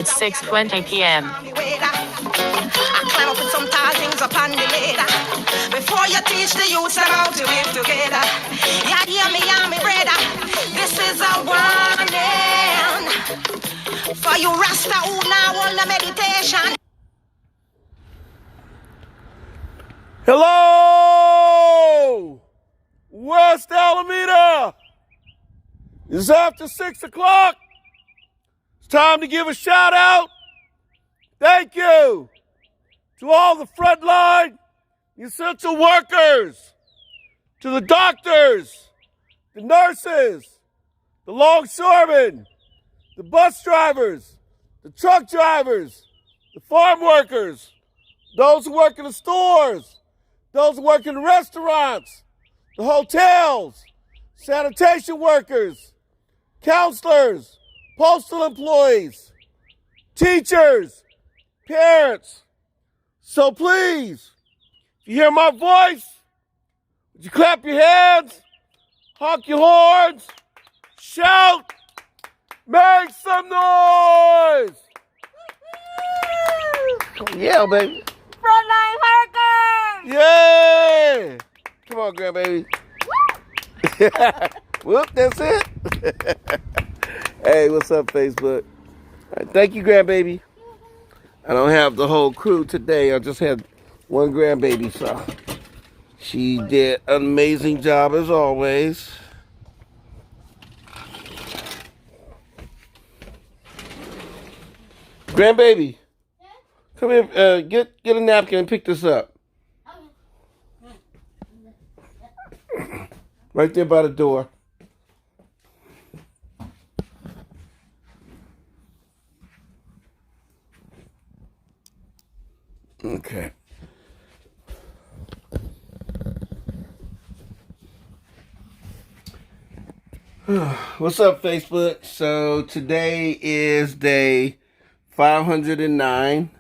It's 6:20 p.m. I climb up with some tall things up on the ladder. Before you teach the youth how to live together. Yeah, hear me, brother. This is a warning for you Rasta who now want the meditation. Hello, West Alameda. It's after 6 o'clock. It's time to give a shout out. Thank you to all the frontline essential workers, to the doctors, the nurses, the longshoremen, the bus drivers, the truck drivers, the farm workers, those who work in the stores, those who work in the restaurants, the hotels, sanitation workers, counselors, postal employees, teachers, parents. So please, if you hear my voice, would you clap your hands, honk your horns, shout, make some noise. Yeah, baby. Frontline workers! Yeah! Come on, grandbaby. Whoop, that's it. Hey, what's up, Facebook? All right, thank you, grandbaby. I don't have the whole crew today. I just had one grandbaby, so she did an amazing job as always. Grandbaby, come here. Get a napkin and pick this up. Right there by the door. Okay. What's up, Facebook? So today is day 509.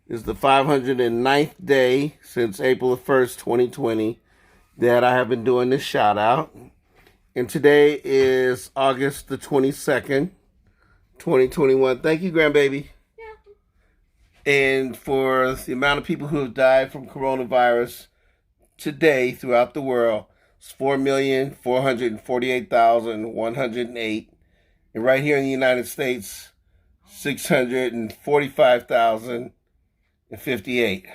It's the 509th day since April the 1st, 2020 that I have been doing this shout out. And today is August the 22nd, 2021. Thank you, grandbaby. And for the amount of people who have died from coronavirus today throughout the world, it's 4,448,108. And right here in the United States, 645,058.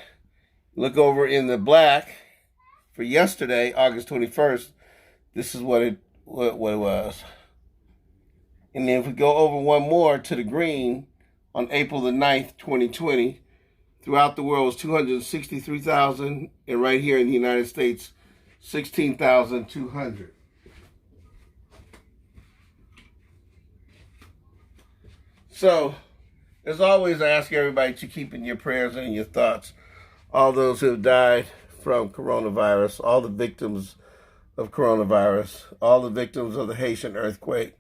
Look over in the black for yesterday, August 21st. This is what it was. And then if we go over one more to the green, on April the 9th, 2020, throughout the world was 263,000, and right here in the United States, 16,200. So, as always, I ask everybody to keep in your prayers and in your thoughts all those who have died from coronavirus, all the victims of coronavirus, all the victims of the Haitian earthquake.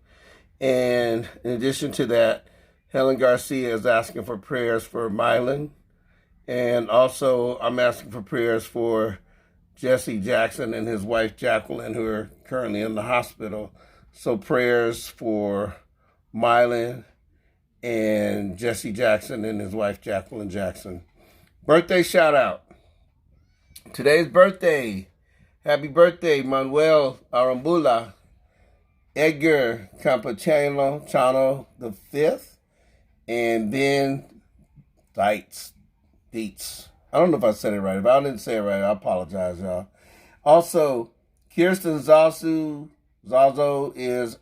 And in addition to that, Helen Garcia is asking for prayers for Mylan. And also, I'm asking for prayers for Jesse Jackson and his wife, Jacqueline, who are currently in the hospital. So prayers for Mylan and Jesse Jackson and his wife, Jacqueline Jackson. Birthday shout out. Today's birthday. Happy birthday, Manuel Arambula, Edgar Campachano Chano the Fifth, and Ben Dietz. I don't know if I said it right. If I didn't say it right, I apologize, y'all. Also, Kirsten Zazo is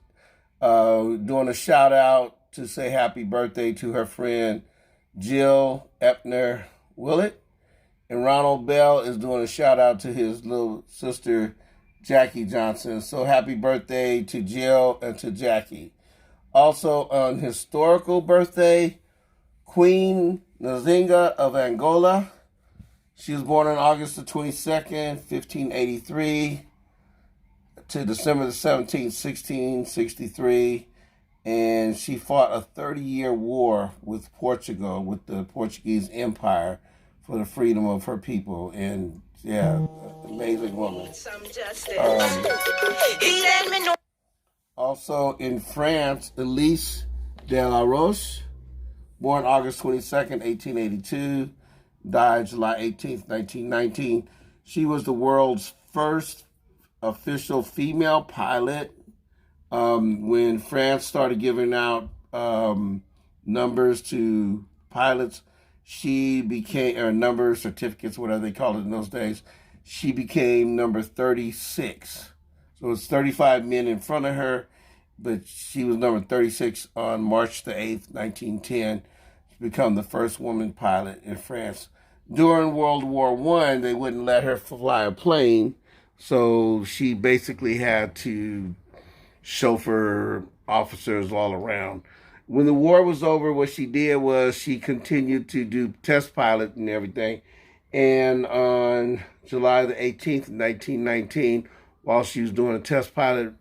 doing a shout out to say happy birthday to her friend Jill Epner Willett. And Ronald Bell is doing a shout out to his little sister Jackie Johnson. So happy birthday to Jill and to Jackie. Also on historical birthday, Queen Nzinga of Angola. She was born on August the 22nd, 1583 to December the 17th, 1663. And she fought a 30-year war with Portugal, with the Portuguese Empire, for the freedom of her people. And yeah, amazing woman. Also in France, Elise de la Roche born August 22nd, 1882, died July 18th, 1919. She was the world's first official female pilot. When France started giving out numbers to pilots, she became, or number certificates, whatever they called it in those days, she became number 36. So it's 35 men in front of her, but she was number 36 on March the 8th, 1910. She became the first woman pilot in France. During World War I, they wouldn't let her fly a plane, so she basically had to chauffeur officers all around. When the war was over, what she did was she continued to do test pilot and everything. And on July the 18th, 1919, while she was doing a test pilot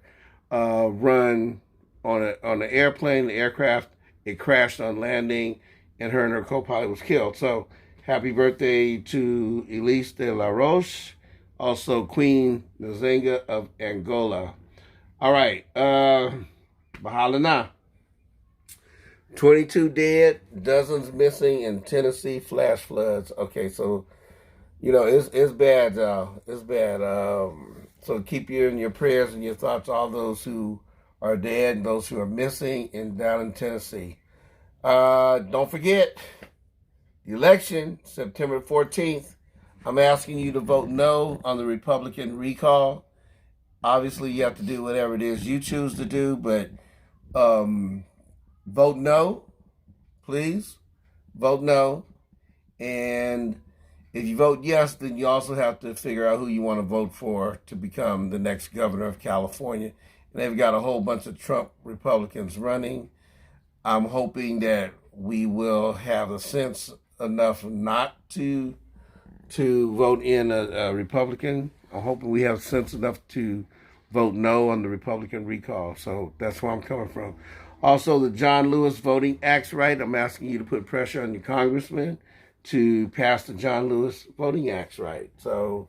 run on an airplane, the aircraft, it crashed on landing, and her co-pilot was killed. So happy birthday to Elise de la Roche, also Queen Nzinga of Angola. All right, Bahala Na. 22 dead, dozens missing in Tennessee flash floods. Okay, so, it's bad, y'all. It's bad. So keep you in your prayers and your thoughts, all those who are dead and those who are missing down in Tennessee. Don't forget, the election, September 14th. I'm asking you to vote no on the Republican recall. Obviously, you have to do whatever it is you choose to do, but vote no, please. Vote no. And if you vote yes, then you also have to figure out who you want to vote for to become the next governor of California. And they've got a whole bunch of Trump Republicans running. I'm hoping that we will have the sense enough not to vote in a Republican. I'm hoping we have sense enough to vote no on the Republican recall. So that's where I'm coming from. Also, the John Lewis Voting Act's right. I'm asking you to put pressure on your congressman to pass the John Lewis Voting Act's right. So,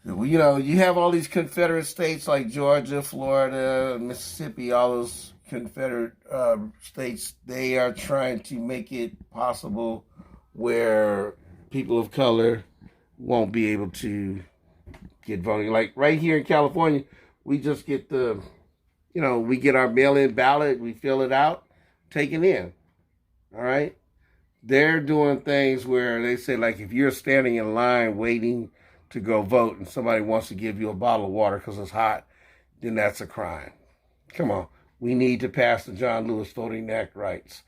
you have all these Confederate states like Georgia, Florida, Mississippi, all those Confederate states. They are trying to make it possible where people of color won't be able to get voting. Like right here in California, we just get we get our mail-in ballot, we fill it out, take it in. All right? They're doing things where they say, like, if you're standing in line waiting to go vote and somebody wants to give you a bottle of water because it's hot, then that's a crime. Come on. We need to pass the John Lewis Voting Act rights.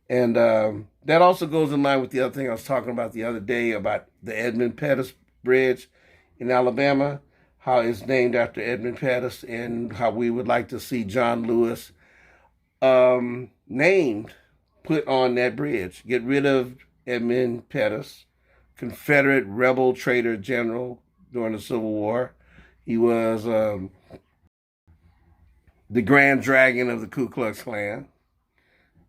And that also goes in line with the other thing I was talking about the other day about the Edmund Pettus Bridge in Alabama, how it's named after Edmund Pettus, and how we would like to see John Lewis named, put on that bridge. Get rid of Edmund Pettus, Confederate rebel traitor general during the Civil War. He was the Grand Dragon of the Ku Klux Klan.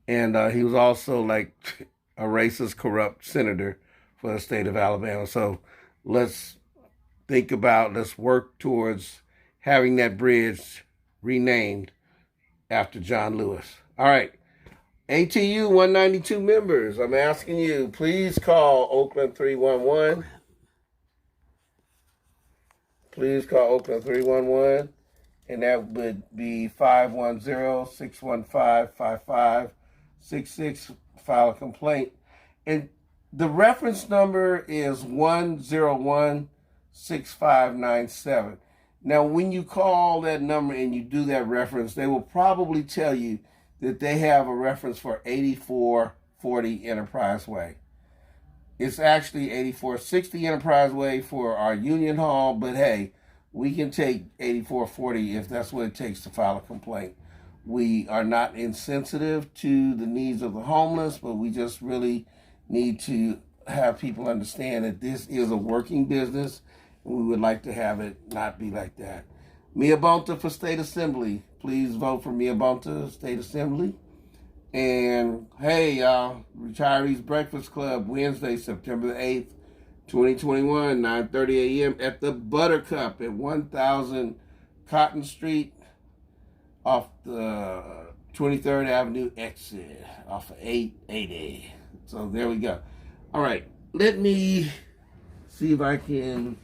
And he was also like a racist, corrupt senator for the state of Alabama. So let's work towards having that bridge renamed after John Lewis. All right. ATU 192 members, I'm asking you, please call Oakland 311. Please call Oakland 311. And that would be 510-615-5566. File a complaint. And the reference number is 101-6597. Now, when you call that number and you do that reference, they will probably tell you that they have a reference for 8440 Enterprise Way. It's actually 8460 Enterprise Way for our Union Hall, but hey, we can take 8440 if that's what it takes to file a complaint. We are not insensitive to the needs of the homeless, but we just really need to have people understand that this is a working business, and we would like to have it not be like that. Mia Bonta for State Assembly. Please vote for Mia Bonta, State Assembly. And hey, y'all, Retirees Breakfast Club, Wednesday, September the 8th, 2021, 9:30 a.m. at the Buttercup at 1000 Cotton Street off the 23rd Avenue exit off of 880. So there we go. All right, let me see if I can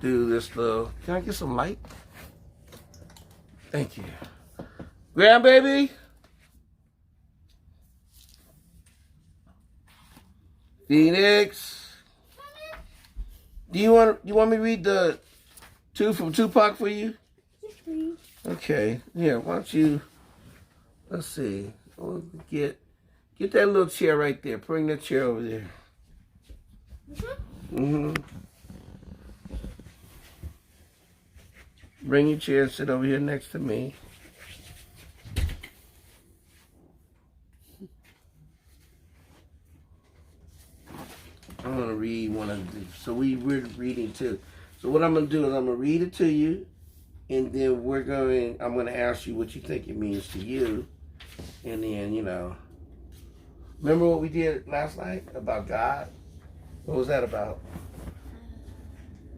do this little. Can I get some light? Thank you. Grandbaby? Phoenix? Do you want me to read the 2 from Tupac for you? Yes, please. Okay. Here, why don't you, let's see. Get that little chair right there. Bring that chair over there. Bring your chair and sit over here next to me. I'm going to read one of these. So we're reading too. So what I'm going to do is I'm going to read it to you, and then I'm going to ask you what you think it means to you. And then, remember what we did last night about God? What was that about?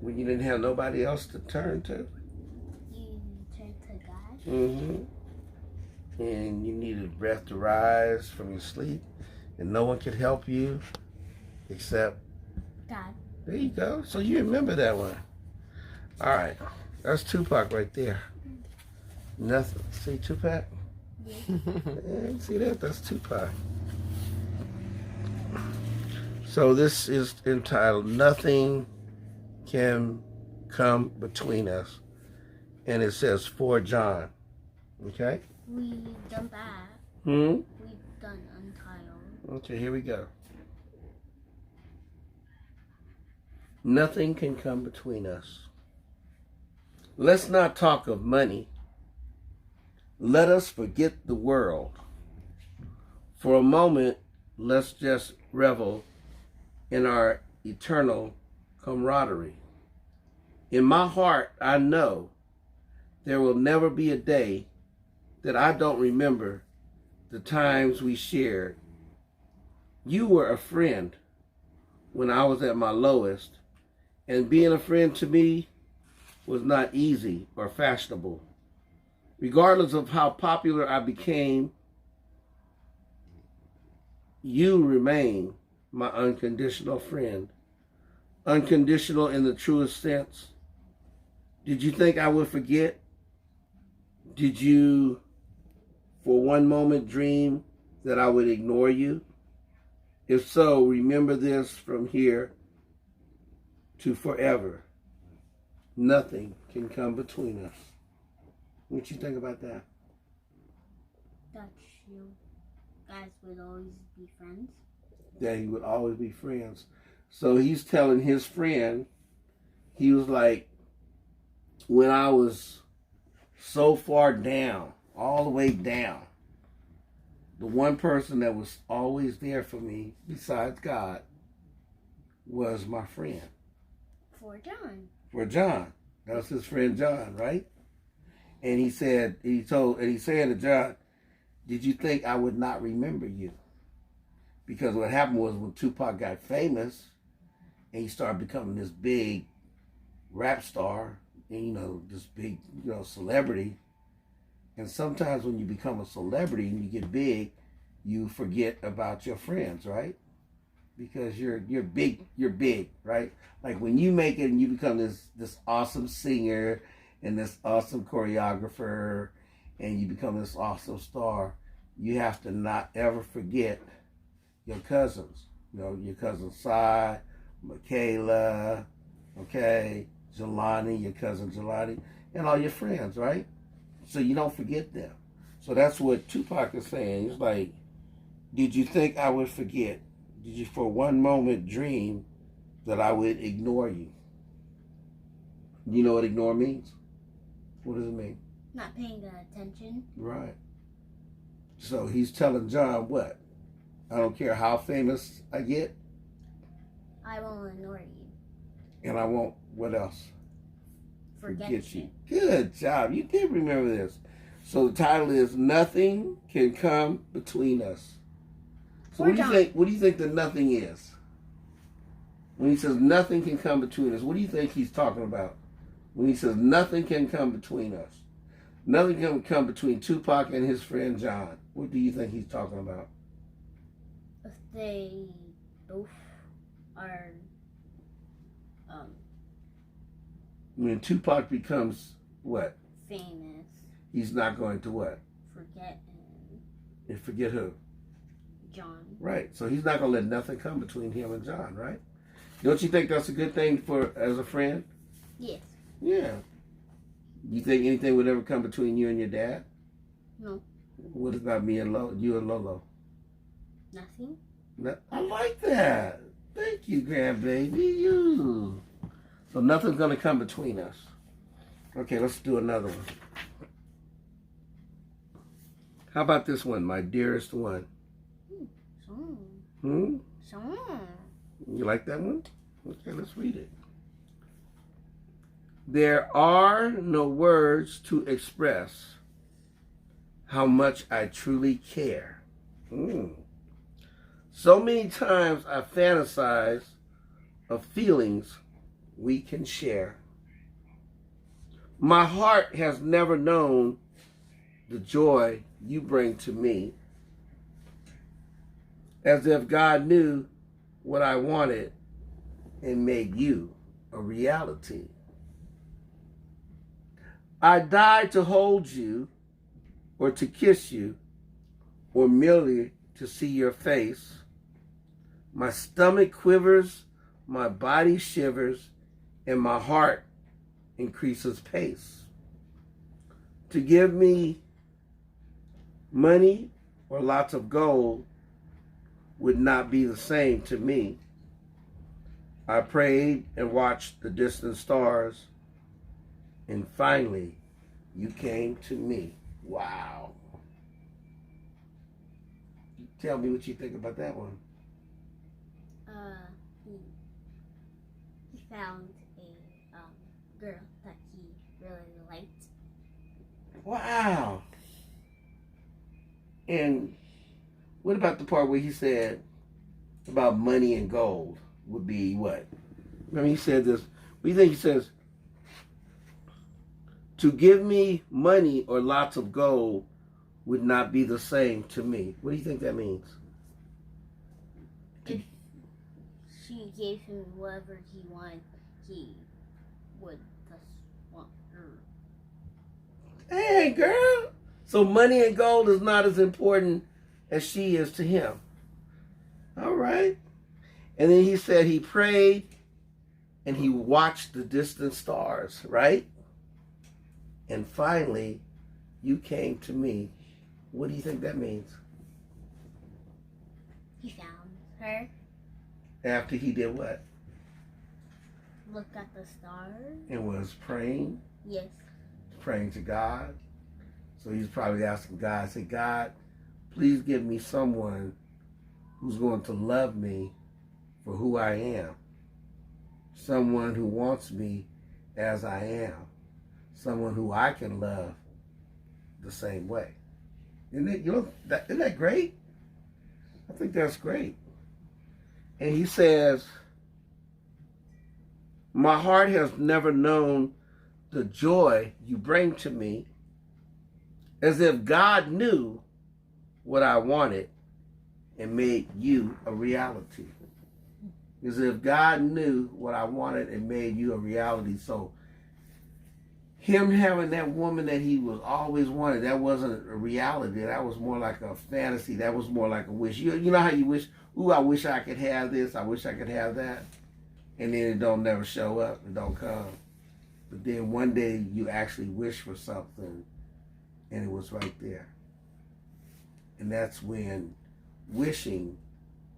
When you didn't have nobody else to turn to? You turn to God? Mm-hmm. And you needed breath to rise from your sleep, and no one could help you except God. There you go. So you remember that one. All right. That's Tupac right there. Nothing. See Tupac? Yeah. Yeah, see that? That's Tupac. So this is entitled Nothing Can Come Between Us. And it says for John. Okay? We done that. Hmm? We done untitled. Okay, here we go. Nothing can come between us. Let's not talk of money. Let us forget the world. For a moment, let's just revel in our eternal camaraderie. In my heart, I know there will never be a day that I don't remember the times we shared. You were a friend when I was at my lowest, and being a friend to me was not easy or fashionable. Regardless of how popular I became, you remain my unconditional friend. Unconditional in the truest sense. Did you think I would forget? Did you, for one moment, dream that I would ignore you? If so, remember this from here to forever. Nothing can come between us. What you think about that? That you guys would always be friends. That he would always be friends. So he's telling his friend, he was like, when I was so far down, all the way down, the one person that was always there for me, besides God, was my friend. For John. For John. That was his friend John, right? And he said to John, did you think I would not remember you? Because what happened was when Tupac got famous and he started becoming this big rap star and, this big, celebrity. And sometimes when you become a celebrity and you get big, you forget about your friends, right? Because you're big, right? Like when you make it and you become this awesome singer and this awesome choreographer and you become this awesome star, you have to not ever forget your cousins. Your cousin Cy, Michaela, okay, Jelani, your cousin Jelani, and all your friends, right? So you don't forget them. So that's what Tupac is saying. He's like, did you think I would forget? Did you for one moment dream that I would ignore you? You know what ignore means? What does it mean? Not paying attention. Right. So he's telling John what? I don't care how famous I get. I won't ignore you. And I won't, what else? Forget you. Good job. You did remember this. So the title is Nothing Can Come Between Us. So what do you think the nothing is? When he says nothing can come between us, what do you think he's talking about? When he says nothing can come between us. Nothing can come between Tupac and his friend John. What do you think he's talking about? If they both are, When Tupac becomes what? famous, He's not going to what? forget him. And forget who? John. Right. So he's not going to let nothing come between him and John, right? Don't you think that's a good thing for as a friend? Yes. Yeah. You think anything would ever come between you and your dad? No. What about me and you and Lolo? Nothing. No, I like that. Thank you, grandbaby. You. So nothing's going to come between us. Okay, let's do another one. How about this one, my dearest one? Song. Hmm? Song. You like that one? Okay, let's read it. There are no words to express how much I truly care. So many times I fantasize of feelings we can share. My heart has never known the joy you bring to me. As if God knew what I wanted and made you a reality. I died to hold you or to kiss you or merely to see your face. My stomach quivers, my body shivers, and my heart increases pace. To give me money or lots of gold would not be the same to me. I prayed and watched the distant stars, and finally, you came to me. Wow. Tell me what you think about that one. He found a girl that he really liked. Wow. And what about the part where he said about money and gold would be what? I mean, he said this. What do you think he says? To give me money or lots of gold would not be the same to me. What do you think that means? If she gave him whatever he wanted, he would just want her. Hey, girl. So money and gold is not as important as she is to him. All right. And then he said he prayed and he watched the distant stars, right? And finally, you came to me. What do you think that means? He found her. After he did what? Look at the stars. And was praying, Yes. praying to God. So he's probably asking God, say, God, please give me someone who's going to love me for who I am. Someone who wants me as I am. Someone who I can love the same way. Isn't that great? I think that's great. And he says, my heart has never known the joy you bring to me, as if God knew what I wanted and made you a reality. As if God knew what I wanted and made you a reality. So him having that woman that he was always wanted, that wasn't a reality. That was more like a fantasy. That was more like a wish. You know how you wish, ooh, I wish I could have this. I wish I could have that. And then it don't never show up. It don't come. But then one day you actually wish for something and it was right there. And that's when wishing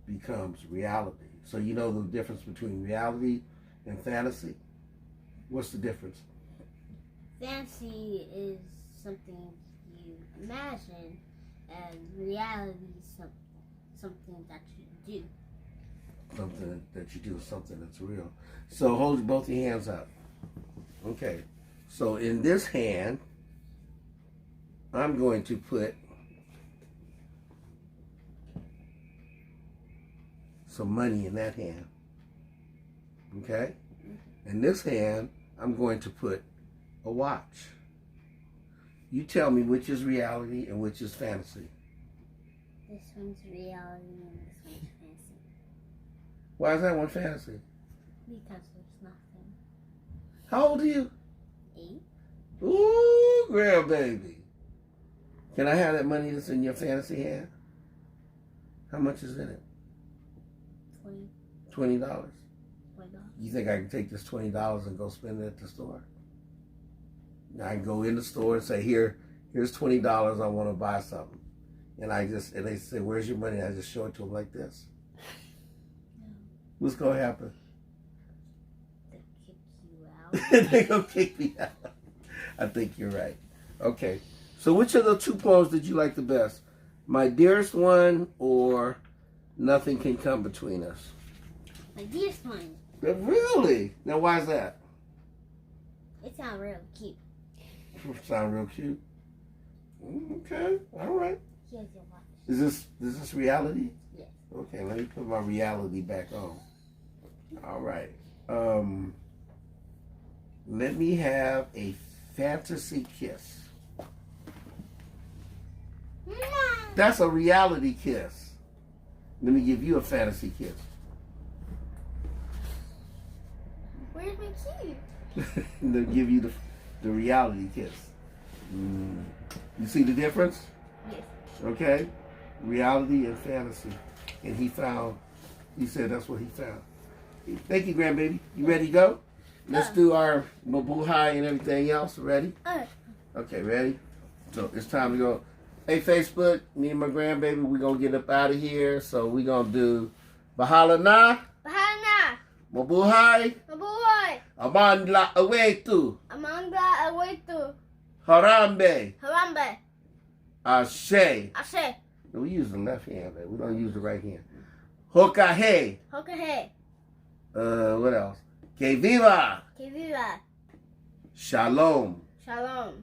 becomes reality. So you know the difference between reality and fantasy? What's the difference? Fantasy is something you imagine, and reality is something that you do. Something that you do, something that's real. So hold both your hands up. Okay. So in this hand, I'm going to put some money in that hand. Okay? In this hand, I'm going to put a watch. You tell me which is reality and which is fantasy. This one's reality and this one's fantasy. Why is that one fantasy? Because there's nothing. How old are you? 8. Ooh, grandbaby. Can I have that money that's in your fantasy hand? How much is in it? 20. $20. You think I can take this $20 and go spend it at the store? I can go in the store and say, here's $20. I want to buy something. And they say, where's your money? I just show it to them like this. No. What's going to happen? They'll kick you out. They're going to kick me out. I think you're right. Okay. So which of the 2 poems did you like the best? My Dearest One or Nothing Can Come Between Us? My dearest one. Really? Now why is that? It sounds real cute. Sound real cute. Okay. All right. Here's your watch. Is this reality? Yes. Okay, let me put my reality back on. All right. Let me have a fantasy kiss. That's a reality kiss. Let me give you a fantasy kiss. Where's my cute? They'll give you the reality kiss. You see the difference? Yes. Okay? Reality and fantasy. And he said that's what he found. Thank you, grandbaby. You ready to go? Let's do our mabuhay and everything else. Ready? Okay, ready? So it's time to go. Hey, Facebook, me and my grandbaby, we're going to get up out of here. So we're going to do Bahala na, Bahala na. mabuhay, Mabuhay. amandla awetu, Amanda awaitu. harambe, Harambe. ashe. Ashe. We use the left hand, man. We don't use the right hand. Hokahe. Hokahe. What else? Que viva. Que viva. Shalom. Shalom.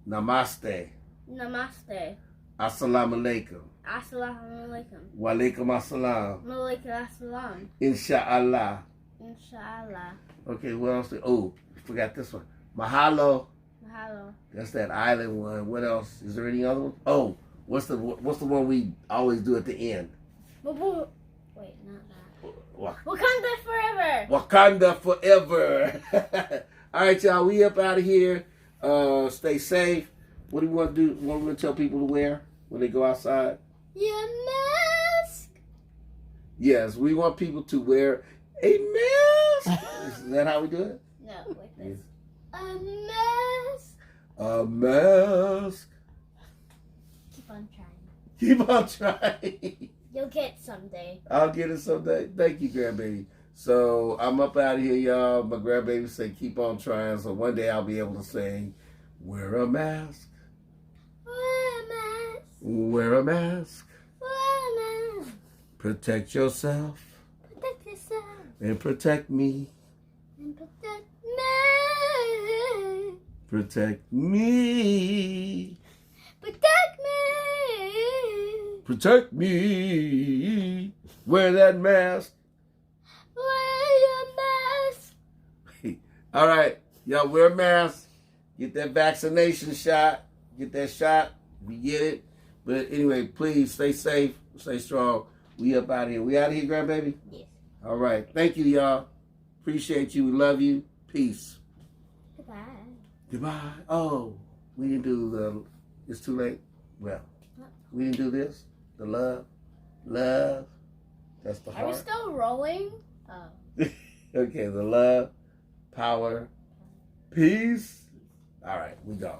Namaste. Namaste. Assalamu alaikum. Assalamu alaikum. Wa alaikum assalam. Malaikum assalam. Inshallah. Inshallah. Okay, what else? Oh, forgot this one. Mahalo. Mahalo. That's that island one. What else? Is there any other one? Oh, what's the one we always do at the end? Mabu. Wait, not that. Wa- Wakanda forever. Wakanda forever. All right, y'all. We up out of here. Stay safe. What do you want to do? What do we want to tell people to wear when they go outside? Your mask. Yes, we want people to wear a mask. Is that how we do it? No, like this. A mask. A mask. Keep on trying. Keep on trying. You'll get someday. I'll get it someday. Thank you, grandbaby. So I'm up out of here, y'all. My grandbaby said keep on trying. So one day I'll be able to say, wear a mask. Wear a mask. Wear a mask. Wear a mask. Protect yourself. Protect yourself. And protect me. And protect me. Protect me. Protect me. Protect me. Wear that mask. Wear your mask. All right. Y'all wear a mask. Get that vaccination shot. Get that shot. We get it. But anyway, please stay safe. Stay strong. We up out of here. We out of here, grandbaby? Yes. All right. Thank you, y'all. Appreciate you. We love you. Peace. Goodbye. Goodbye. Oh, we didn't do the, it's too late. Well, we didn't do this. The love. Love. That's the Are we heart. still rolling? Oh. Okay, the love, power, peace. All right, we gone.